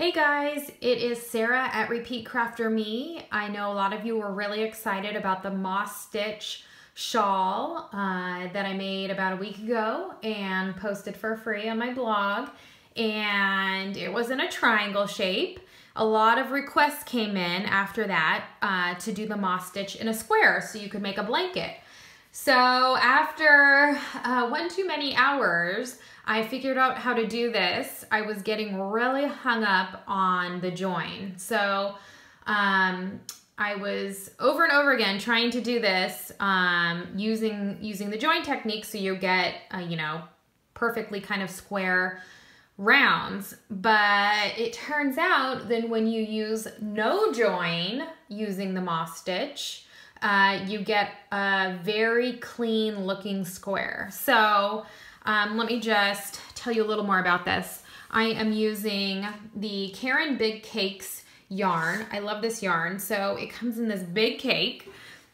Hey guys, it is Sarah at Repeat Crafter Me. I know a lot of you were really excited about the moss stitch shawl that I made about a week ago and posted for free on my blog. And it was in a triangle shape. A lot of requests came in after that to do the moss stitch in a square so you could make a blanket. So after one too many hours, I figured out how to do this. I was getting really hung up on the join. So I was over and over again trying to do this using the join technique so you get, perfectly kind of square rounds. But it turns out that when you use no join using the moss stitch, you get a very clean looking square. So let me just tell you a little more about this. I am using the Caron Big Cakes yarn. I love this yarn. So it comes in this big cake,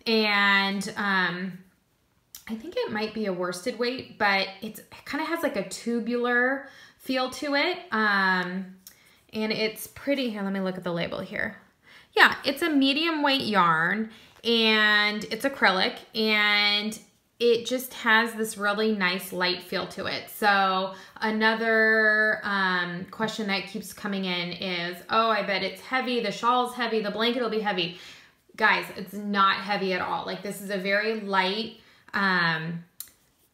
and I think it might be a worsted weight, but it kind of has like a tubular feel to it. And it's pretty. Here, let me look at the label here. Yeah, it's a medium weight yarn, and it's acrylic, and it just has this really nice light feel to it. So another question that keeps coming in is, oh, I bet it's heavy, the shawl's heavy, the blanket will be heavy. Guys, it's not heavy at all. Like, this is a very light yarn.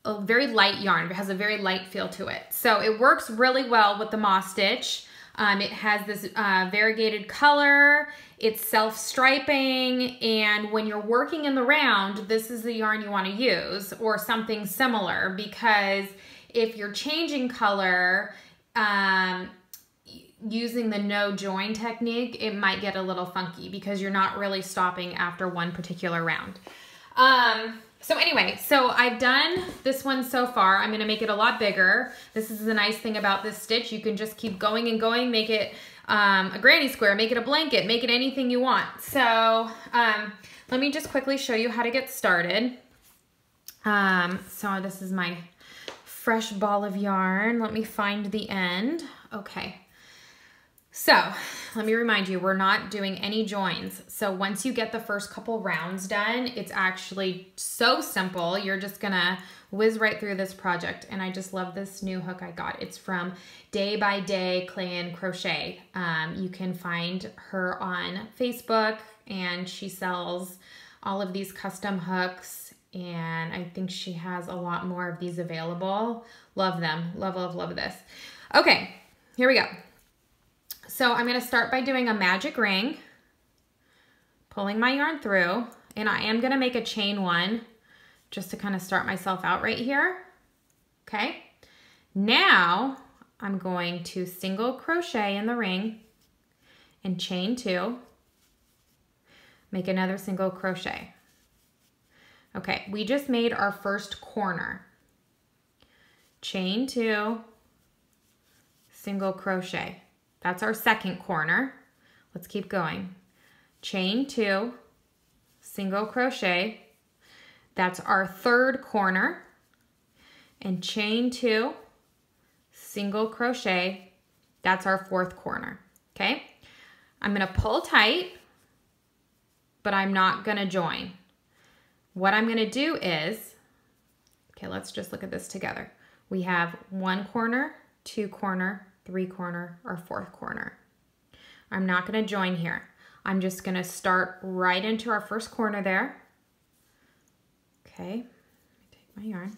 It has a very light feel to it. So it works really well with the moss stitch. It has this variegated color, it's self-striping, and when you're working in the round, this is the yarn you want to use, or something similar, because if you're changing color using the no join technique, it might get a little funky because you're not really stopping after one particular round. So anyway, so I've done this one so far. I'm gonna make it a lot bigger. This is the nice thing about this stitch. You can just keep going and going, make it a granny square, make it a blanket, make it anything you want. So let me just quickly show you how to get started. So this is my fresh ball of yarn. Let me find the end. Okay. So let me remind you, we're not doing any joins. So once you get the first couple rounds done, it's actually so simple. You're just gonna whiz right through this project. And I just love this new hook I got. It's from Day by Day Clay and Crochet. You can find her on Facebook, and she sells all of these custom hooks. And I think she has a lot more of these available. Love them, love, love, love this. Okay, here we go. So I'm going to start by doing a magic ring, pulling my yarn through, and I am going to make a chain one just to kind of start myself out right here. Okay. Now I'm going to single crochet in the ring and chain two, make another single crochet. Okay, we just made our first corner. Chain two, single crochet. That's our second corner. Let's keep going. Chain two, single crochet. That's our third corner. And chain two, single crochet. That's our fourth corner, okay? I'm gonna pull tight, but I'm not gonna join. What I'm gonna do is, okay, let's just look at this together. We have one corner, two corner, three corner, or fourth corner. I'm not going to join here. I'm just going to start right into our first corner there. Okay, take my yarn.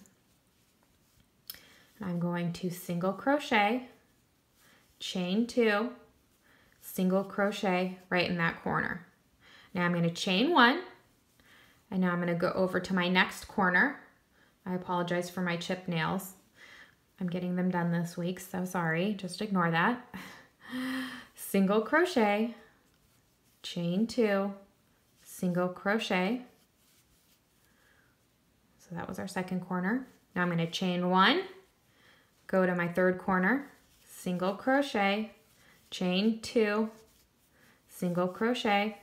And I'm going to single crochet, chain two, single crochet right in that corner. Now I'm going to chain one, and now I'm going to go over to my next corner. I apologize for my chipped nails. I'm getting them done this week, so sorry, just ignore that. Single crochet, chain two, single crochet. So that was our second corner. Now I'm going to chain one, go to my third corner, single crochet, chain two, single crochet,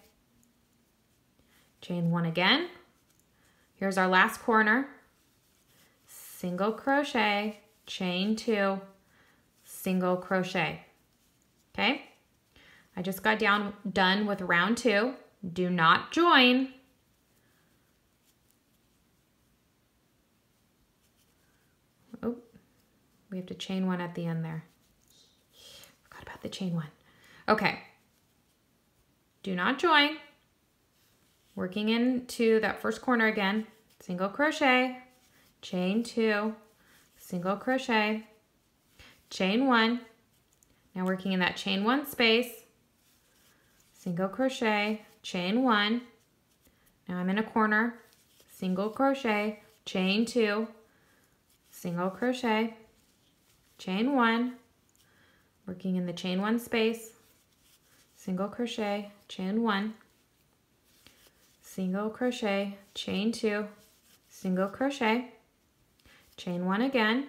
chain one again. Here's our last corner, single crochet, chain two, single crochet. Okay, I just got done with round 2. Do not join. Oh, we have to chain 1 at the end there. Forgot about the chain 1. Okay. Do not join. Working into that first corner again. Single crochet, chain 2, single crochet, chain 1. Now working in that chain 1 space, single crochet, chain 1. Now I'm in a corner, single crochet, chain 2, single crochet, chain 1. Working in the chain 1 space, single crochet, chain 1, single crochet, chain 2, single crochet, chain 1 again,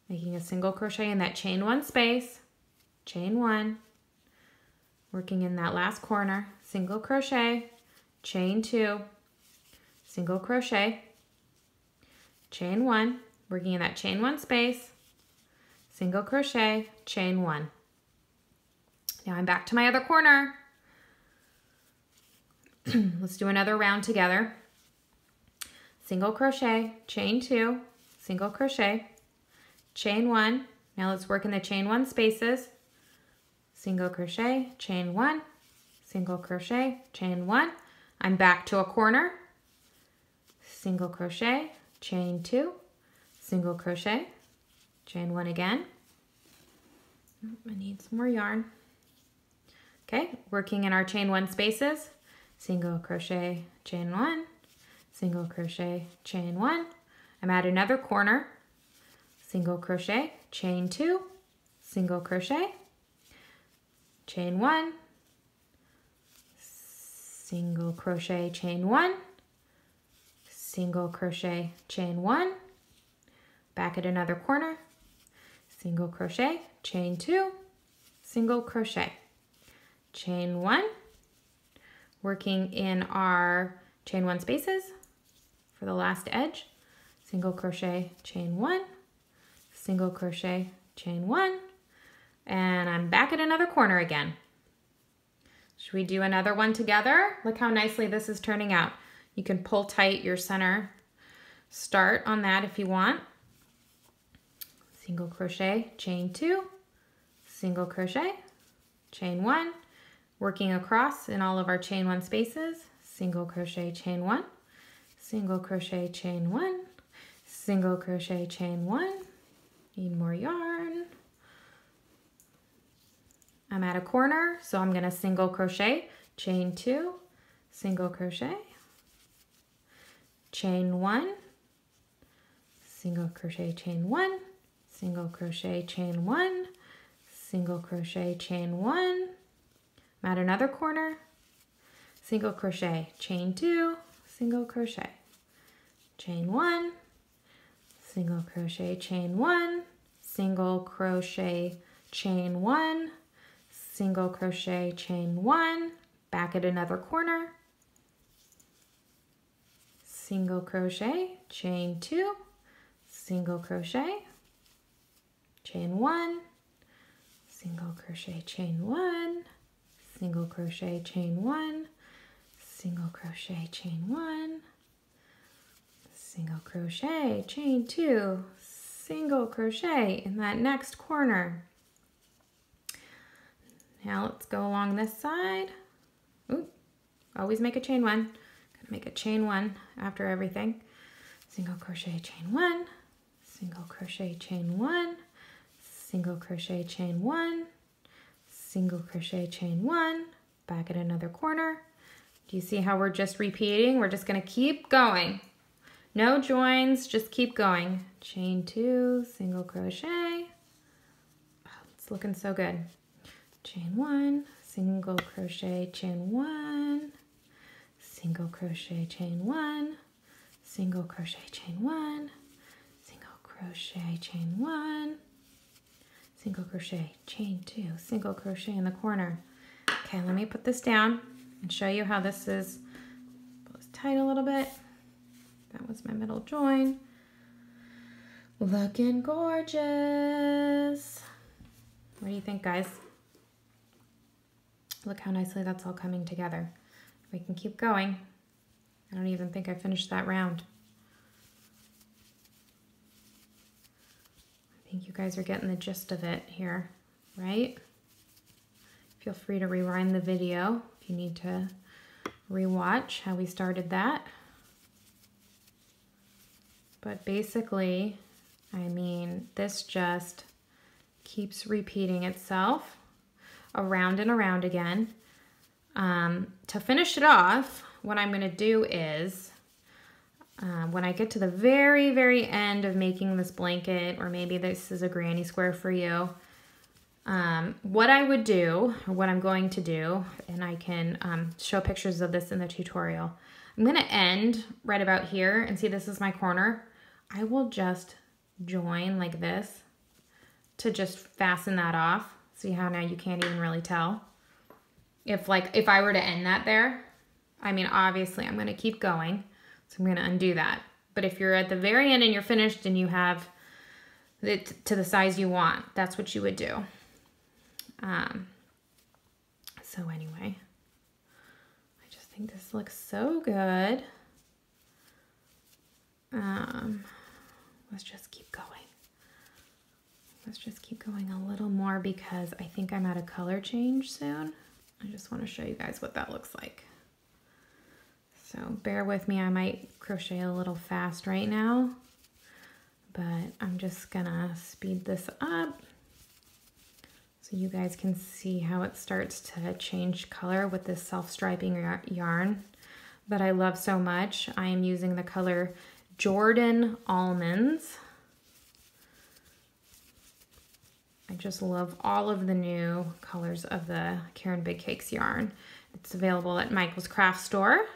making a single crochet in that chain 1 space, chain 1, working in that last corner, single crochet, chain 2, single crochet, chain 1, working in that chain 1 space, single crochet, chain 1. Now I'm back to my other corner. Let's do another round together. Single crochet, chain 2, single crochet, chain 1. Now let's work in the chain 1 spaces. Single crochet, chain 1, single crochet, chain 1. I'm back to a corner. Single crochet, chain 2, single crochet, chain 1 again. I need some more yarn. Okay, working in our chain 1 spaces. Single crochet, chain 1, single crochet, chain 1. I'm at another corner. Single crochet, chain 2, single crochet, chain 1, single crochet, chain 1, single crochet, chain 1. Back at another corner. Single crochet, chain 2, single crochet, chain 1. Working in our chain 1 spaces for the last edge. Single crochet, chain 1, single crochet, chain 1, and I'm back at another corner again. Should we do another one together? Look how nicely this is turning out. You can pull tight your center start on that if you want. Single crochet, chain 2, single crochet, chain 1. Working across in all of our chain 1 spaces, single crochet, chain 1, single crochet, chain 1, single crochet, chain 1. Need more yarn. I'm at a corner, so I'm going to single crochet, chain 2, single crochet, chain 1, single crochet, chain 1, single crochet, chain 1, single crochet, chain 1. I'm at another corner, single crochet, chain 2, single crochet, chain 1, single crochet, chain 1, single crochet, chain 1, single crochet, chain 1, back at another corner, single crochet, chain 2, single crochet, chain 1, single crochet, chain 1, single crochet, chain 1, single crochet, chain 1, single crochet, chain 2, single crochet in that next corner. Now let's go along this side. Ooh, always make a chain 1. Gotta make a chain 1 after everything. Single crochet, chain 1, single crochet, chain 1, single crochet, chain 1, single crochet, chain 1, back at another corner. Do you see how we're just repeating? We're just going to keep going. No joins, just keep going. Chain 2, single crochet. Oh, it's looking so good. Chain 1, single crochet, chain 1, single crochet, chain 1, single crochet, chain 1, single crochet, chain 1, single crochet, chain 2, single crochet in the corner. Okay, let me put this down and show you how this is. Pull this tight a little bit. That was my middle join. Looking gorgeous. What do you think, guys? Look how nicely that's all coming together. We can keep going. I don't even think I finished that round. I think you guys are getting the gist of it here, right? Feel free to rewind the video if you need to rewatch how we started that. But basically, I mean, this just keeps repeating itself around and around again. To finish it off, what I'm going to do is, when I get to the very, very end of making this blanket, or maybe this is a granny square for you, what I would do, or what I'm going to do, and I can show pictures of this in the tutorial, I'm going to end right about here, and see this is my corner. I will just join like this to just fasten that off. See how now you can't even really tell? If I were to end that there, I mean, obviously I'm going to keep going, so I'm going to undo that. But if you're at the very end and you're finished and you have it to the size you want, that's what you would do. So anyway, I just think this looks so good. Let's just keep going. Let's just keep going a little more because I think I'm at a color change soon. I just want to show you guys what that looks like. So bear with me, I might crochet a little fast right now, but I'm just gonna speed this up so you guys can see how it starts to change color with this self-striping yarn that I love so much. I am using the color Jordan Almonds. I just love all of the new colors of the Caron Big Cakes yarn. It's available at Michael's Craft Store.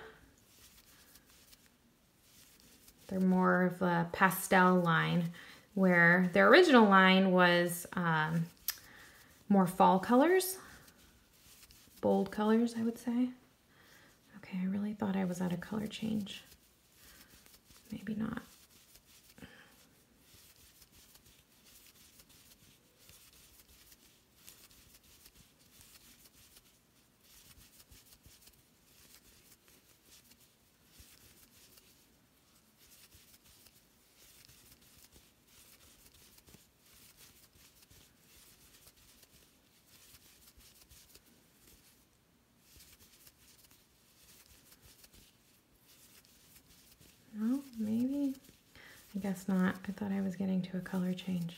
They're more of a pastel line, where their original line was more fall colors, bold colors, I would say. Okay, I really thought I was at a color change. Maybe not. No, maybe. I guess not. I thought I was getting to a color change.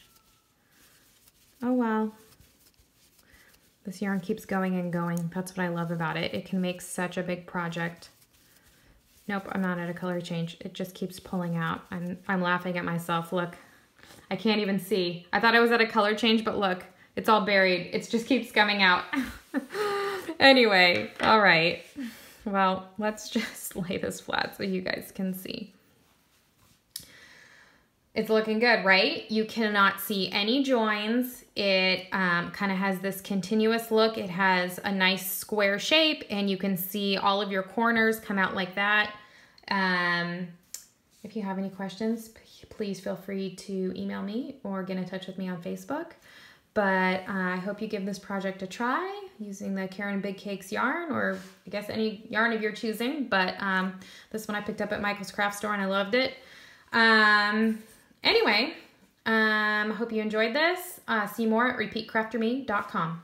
Oh well. This yarn keeps going and going. That's what I love about it. It can make such a big project. Nope, I'm not at a color change. It just keeps pulling out. I'm laughing at myself. Look, I can't even see. I thought I was at a color change, but look, it's all buried. It just keeps coming out. Anyway, all right. Well, let's just lay this flat so you guys can see. It's looking good, right? You cannot see any joins. It kind of has this continuous look. It has a nice square shape, and you can see all of your corners come out like that. If you have any questions, please feel free to email me or get in touch with me on Facebook. But I hope you give this project a try using the Caron Big Cakes yarn, or I guess any yarn of your choosing. But this one I picked up at Michael's Craft Store and I loved it. Anyway, I hope you enjoyed this. See more at repeatcrafterme.com.